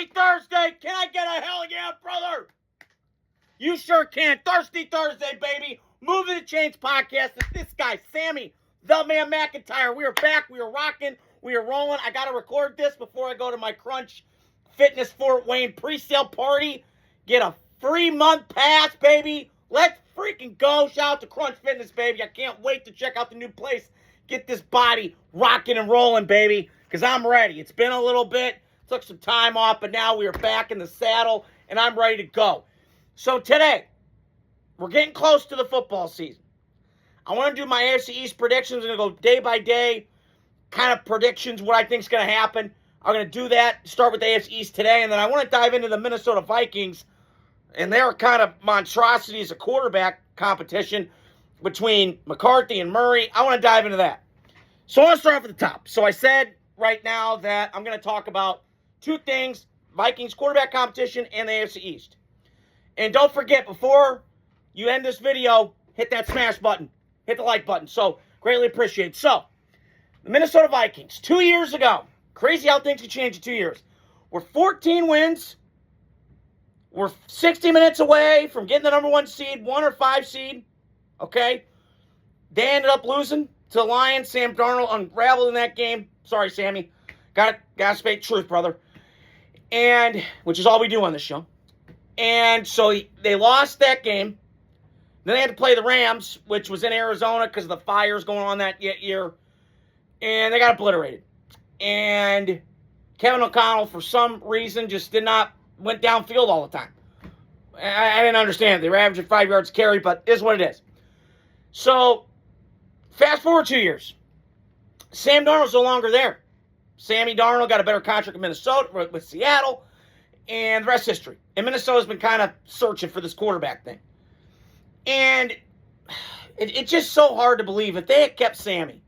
Thirsty Thursday. Can I get a hell yeah, brother? You sure can. Thirsty Thursday, baby. Moving the Chains podcast. It's this guy, Sammy, the man McIntyre. We are back. We are rocking. We are rolling. I got to record this before I go to my Crunch Fitness Fort Wayne pre-sale party. Get a free month pass, baby. Let's freaking go. Shout out to Crunch Fitness, baby. I can't wait to check out the new place. Get this body rocking and rolling, baby, because I'm ready. It's been a little bit. Took some time off, but now we are back in the saddle, and I'm ready to go. So today, we're getting close to the football season. I want to do my AFC East predictions. I'm going to go day by day, kind of predictions, what I think is going to happen. I'm going to do that, start with the AFC East today, and then I want to dive into the Minnesota Vikings and their kind of monstrosities of quarterback competition between McCarthy and Murray. I want to dive into that. So I want to start off at the top. So I said right now that I'm going to talk about two things: Vikings quarterback competition and the AFC East. And don't forget, before you end this video, hit that smash button. Hit the like button. So, greatly appreciate it. So, the Minnesota Vikings, 2 years ago. Crazy how things can change in 2 years. We're 14 wins. We're 60 minutes away from getting the number 1 seed, 1 or 5 seed. Okay? They ended up losing to the Lions. Sam Darnold unraveled in that game. Sorry, Sammy. Got to speak truth, brother. And, which is all we do on this show. And so they lost that game. Then they had to play the Rams, which was in Arizona because of the fires going on that year. And they got obliterated. And Kevin O'Connell, for some reason, just went downfield all the time. I didn't understand it. They were averaging 5 yards a carry, but it is what it is. So, fast forward 2 years. Sam Darnold's no longer there. Sammy Darnold got a better contract in Minnesota with Seattle, and the rest is history. And Minnesota's been kind of searching for this quarterback thing. And it's just so hard to believe if they had kept Sammy,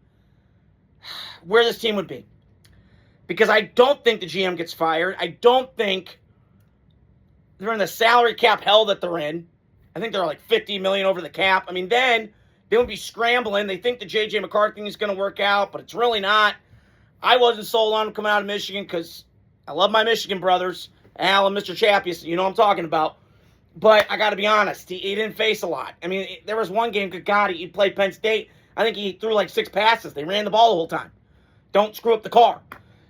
where this team would be. Because I don't think the GM gets fired. I don't think they're in the salary cap hell that they're in. I think they're like $50 million over the cap. I mean, then they would be scrambling. They think the J.J. McCarthy thing is going to work out, but it's really not. I wasn't sold on him coming out of Michigan because I love my Michigan brothers, Al and Mr. Chappius. You know what I'm talking about. But I got to be honest, he didn't face a lot. I mean, there was one game, good God, he played Penn State. I think he threw like 6 passes. They ran the ball the whole time. Don't screw up the car.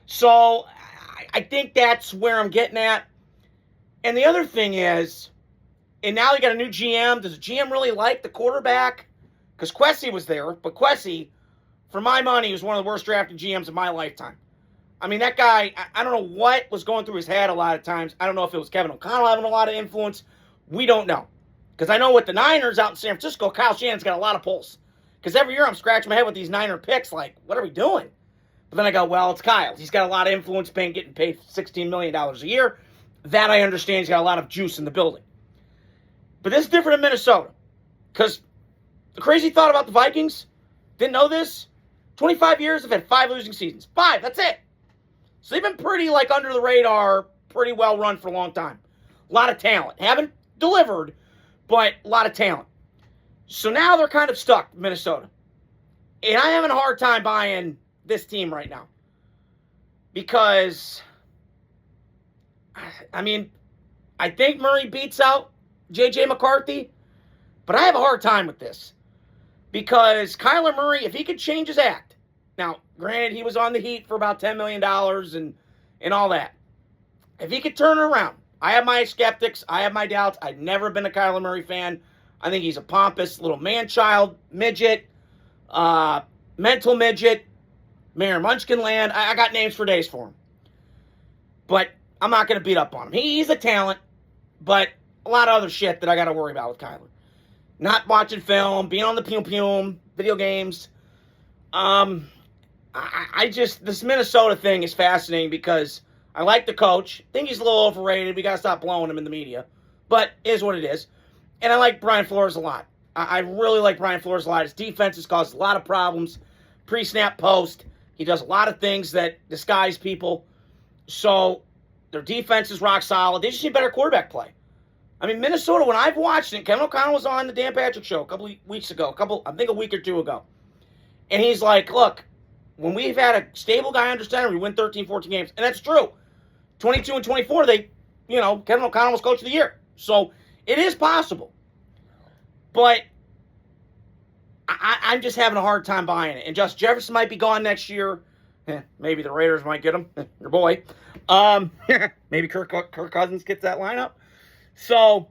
So I think that's where I'm getting at. And the other thing is, and now you got a new GM. Does the GM really like the quarterback? Because Kwesi was there, but Kwesi, for my money, was one of the worst drafted GMs of my lifetime. I mean, that guy, I don't know what was going through his head a lot of times. I don't know if it was Kevin O'Connell having a lot of influence. We don't know. Because I know with the Niners out in San Francisco, Kyle Shanahan's got a lot of pulse. Because every year I'm scratching my head with these Niner picks, like, what are we doing? But then I go, well, it's Kyle. He's got a lot of influence, getting paid $16 million a year. That I understand. He's got a lot of juice in the building. But this is different in Minnesota. Because the crazy thought about the Vikings, didn't know this, 25 years, they've had 5 losing seasons. 5, that's it. So they've been pretty, under the radar, pretty well run for a long time. A lot of talent. Haven't delivered, but a lot of talent. So now they're kind of stuck, Minnesota. And I'm having a hard time buying this team right now. Because, I mean, I think Murray beats out J.J. McCarthy, but I have a hard time with this. Because Kyler Murray, if he could change his act, now, granted, he was on the Heat for about $10 million and all that. If he could turn it around, I have my skeptics, I have my doubts. I've never been a Kyler Murray fan. I think he's a pompous little man-child, midget, mental midget, Mayor Munchkin land. I got names for days for him. But I'm not going to beat up on him. He's a talent, but a lot of other shit that I got to worry about with Kyler. Not watching film, being on the Pum video games. This Minnesota thing is fascinating because I like the coach. I think he's a little overrated. We got to stop blowing him in the media. But it is what it is. And I like Brian Flores a lot. I really like Brian Flores a lot. His defense has caused a lot of problems. Pre-snap, post. He does a lot of things that disguise people. So their defense is rock solid. They just need better quarterback play. I mean, Minnesota, when I've watched it, Kevin O'Connell was on the Dan Patrick Show a couple weeks ago. I think a week or two ago. And he's like, look, when we've had a stable guy under center, we win 13, 14 games. And that's true. 22 and 24, Kevin O'Connell was coach of the year. So it is possible. But I'm just having a hard time buying it. And Justin Jefferson might be gone next year. Maybe the Raiders might get him. Your boy. Maybe Kirk Cousins gets that lineup. So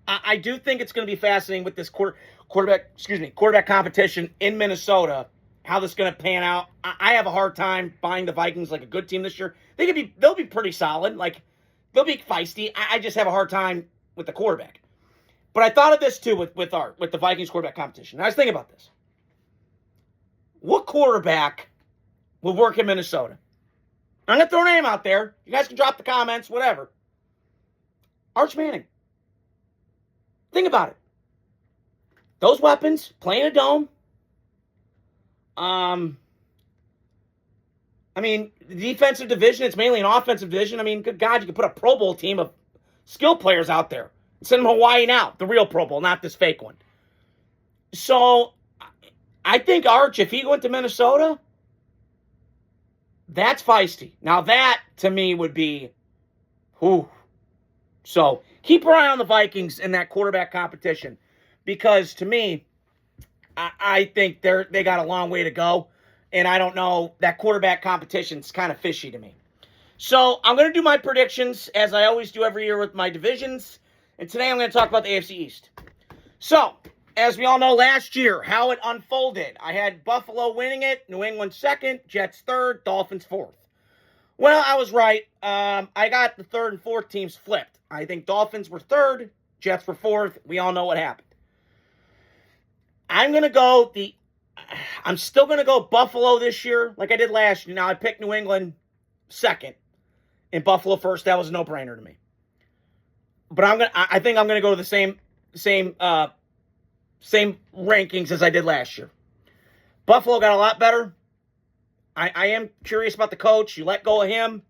I do think it's going to be fascinating with this quarterback competition in Minnesota. How this is going to pan out. I have a hard time buying the Vikings like a good team this year. They'll be pretty solid. Like, they'll be feisty. I just have a hard time with the quarterback. But I thought of this too with the Vikings quarterback competition. And I was thinking about this. What quarterback would work in Minnesota? I'm going to throw a name out there. You guys can drop the comments, whatever. Arch Manning. Think about it. Those weapons, playing a dome. I mean, the defensive division, it's mainly an offensive division. I mean, good God, you could put a Pro Bowl team of skill players out there. Send them Hawaii now, the real Pro Bowl, not this fake one. So, I think Arch, if he went to Minnesota, that's feisty. Now that, to me, would be, whew. So, keep your eye on the Vikings in that quarterback competition. Because, to me, I think they got a long way to go. And I don't know, that quarterback competition's kind of fishy to me. So, I'm going to do my predictions, as I always do every year with my divisions. And today I'm going to talk about the AFC East. So, as we all know, last year, how it unfolded. I had Buffalo winning it, New England second, Jets third, Dolphins fourth. Well, I was right. I got the third and fourth teams flipped. I think Dolphins were third, Jets were fourth. We all know what happened. I'm still going to go Buffalo this year, like I did last year. Now, I picked New England second and Buffalo first. That was a no-brainer to me. But I think I'm going to go to the same rankings as I did last year. Buffalo got a lot better. I am curious about the coach. You let go of him.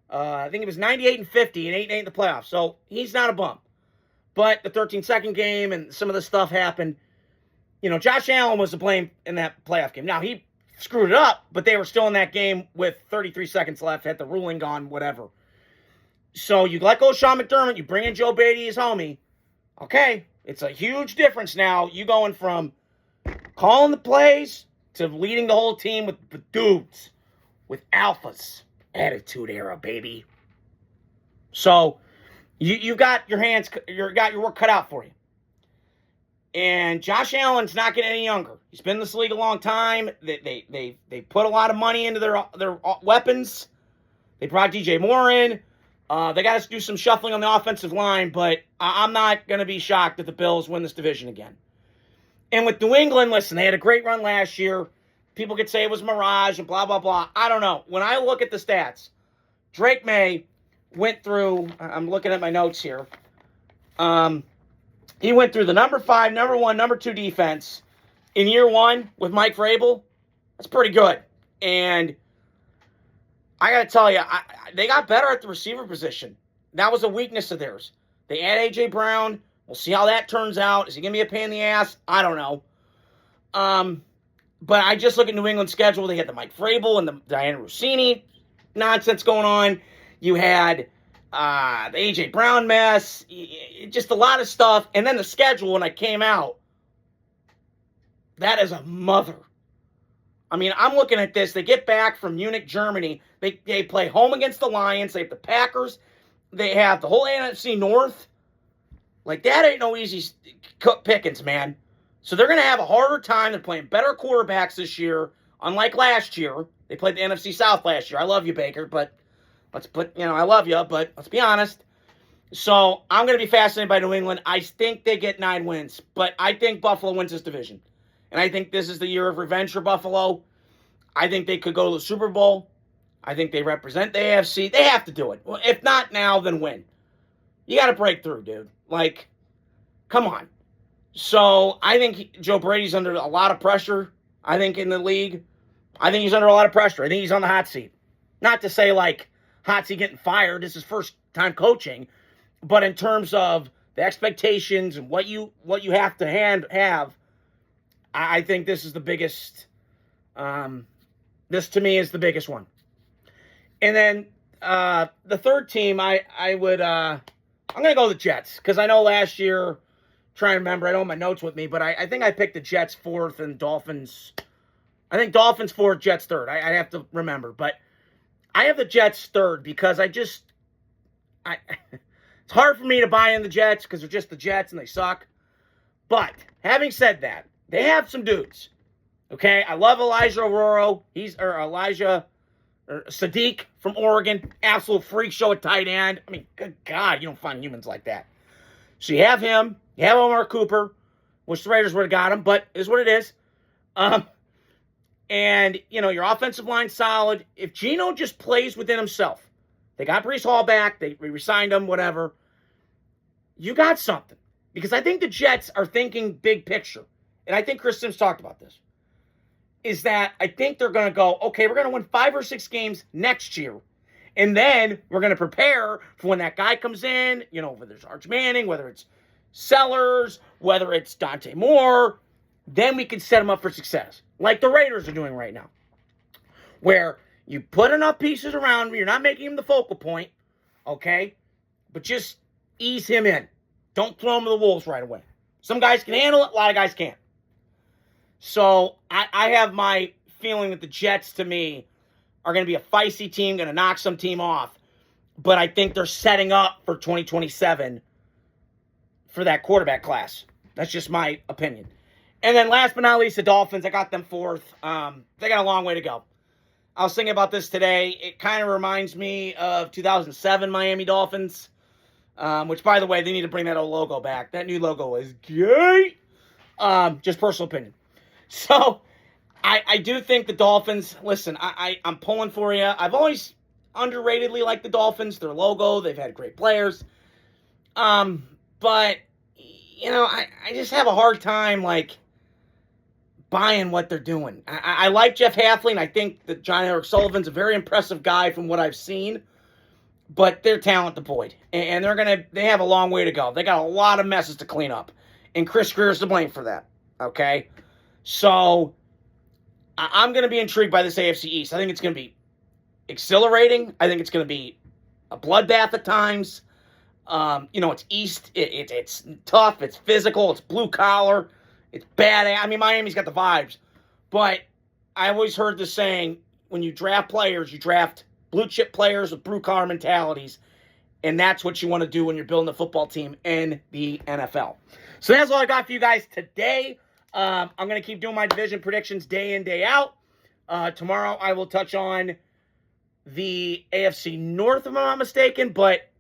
I think it was 98 and 50 and 8 and 8 in the playoffs. So he's not a bum. But the 13-second game and some of the stuff happened. Josh Allen was to blame in that playoff game. Now, he screwed it up, but they were still in that game with 33 seconds left, had the ruling gone, whatever. So you let go of Sean McDermott, you bring in Joe Beatty, his homie. Okay, it's a huge difference now. You going from calling the plays to leading the whole team with dudes, with alphas. Attitude era, baby. So you got your work cut out for you. And Josh Allen's not getting any younger. He's been in this league a long time. They put a lot of money into their weapons. They brought DJ Moore in. They got to do some shuffling on the offensive line, but I'm not going to be shocked if the Bills win this division again. And with New England, listen, they had a great run last year. People could say it was mirage and blah, blah, blah. I don't know. When I look at the stats, Drake May went through, I'm looking at my notes here. He went through the number 5, number 1, number 2 defense in year 1 with Mike Vrabel. That's pretty good. And I got to tell you, they got better at the receiver position. That was a weakness of theirs. They add A.J. Brown. We'll see how that turns out. Is he going to be a pain in the ass? I don't know. But I just look at New England's schedule. They had the Mike Vrabel and the Diana Rossini nonsense going on. You had the A.J. Brown mess. Just a lot of stuff. And then the schedule, when I came out, that is a mother. I mean, I'm looking at this. They get back from Munich, Germany. They play home against the Lions. They have the Packers. They have the whole NFC North. Like, that ain't no easy pickings, man. So they're going to have a harder time. They're playing better quarterbacks this year, unlike last year. They played the NFC South last year. I love you, Baker, but I love you, but let's be honest. So I'm going to be fascinated by New England. I think they get 9 wins, but I think Buffalo wins this division. And I think this is the year of revenge for Buffalo. I think they could go to the Super Bowl. I think they represent the AFC. They have to do it. Well, if not now, then when? You got to break through, dude. Like, come on. So I think Joe Brady's under a lot of pressure, I think, in the league. I think he's under a lot of pressure. I think he's on the hot seat. Not to say, like, hot seat getting fired. This is first time coaching. But in terms of the expectations and what you have to have, I think this is the biggest. This, to me, is the biggest one. And then the third team, I'm going to go the Jets, because I know last year, trying to remember, I don't have my notes with me, but I think I picked the Jets fourth and Dolphins. I think Dolphins fourth, Jets third. I have to remember, but I have the Jets third because it's hard for me to buy in the Jets because they're just the Jets and they suck. But having said that, they have some dudes. Okay, I love Elijah Aurora. Sadiq from Oregon, absolute freak show at tight end. I mean, good God, you don't find humans like that. So you have him. You have Omar Cooper. Wish the Raiders would have got him, but it is what it is. And, your offensive line's solid. If Geno just plays within himself, they got Breece Hall back, they re-signed him, whatever, you got something. Because I think the Jets are thinking big picture. And I think Chris Sims talked about this. Is that I think they're going to go, okay, we're going to win 5 or 6 games next year. And then we're going to prepare for when that guy comes in, whether it's Arch Manning, whether it's Sellers, whether it's Dante Moore, then we can set him up for success. Like the Raiders are doing right now. Where you put enough pieces around him, you're not making him the focal point, okay? But just ease him in. Don't throw him to the wolves right away. Some guys can handle it, a lot of guys can't. So I have my feeling that the Jets, to me, are going to be a feisty team, going to knock some team off. But I think they're setting up for 2027 for that quarterback class. That's just my opinion. And then last but not least, the Dolphins. I got them fourth. They got a long way to go. I was thinking about this today. It kind of reminds me of 2007 Miami Dolphins, which, by the way, they need to bring that old logo back. That new logo is gay. Just personal opinion. So, I do think the Dolphins, listen, I'm pulling for you. I've always underratedly liked the Dolphins, their logo. They've had great players. But, I just have a hard time, buying what they're doing. I like Jeff Halfling. I think that John Eric Sullivan's a very impressive guy from what I've seen. But they're talent devoid. And they have a long way to go. They got a lot of messes to clean up. And Chris Greer's to blame for that. Okay? So, I'm going to be intrigued by this AFC East. I think it's going to be exhilarating. I think it's going to be a bloodbath at times. It's East. It's tough. It's physical. It's blue collar. It's bad. I mean, Miami's got the vibes. But I always heard the saying, when you draft players, you draft blue chip players with blue collar mentalities. And that's what you want to do when you're building a football team in the NFL. So that's all I got for you guys today. I'm going to keep doing my division predictions day in, day out. Tomorrow I will touch on the AFC North, if I'm not mistaken, but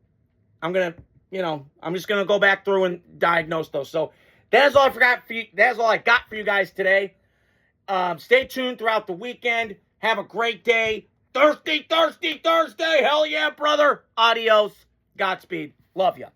I'm just going to go back through and diagnose those. So that is all that is all I got for you guys today. Stay tuned throughout the weekend. Have a great day. Thursday. Hell yeah, brother. Adios. Godspeed. Love ya.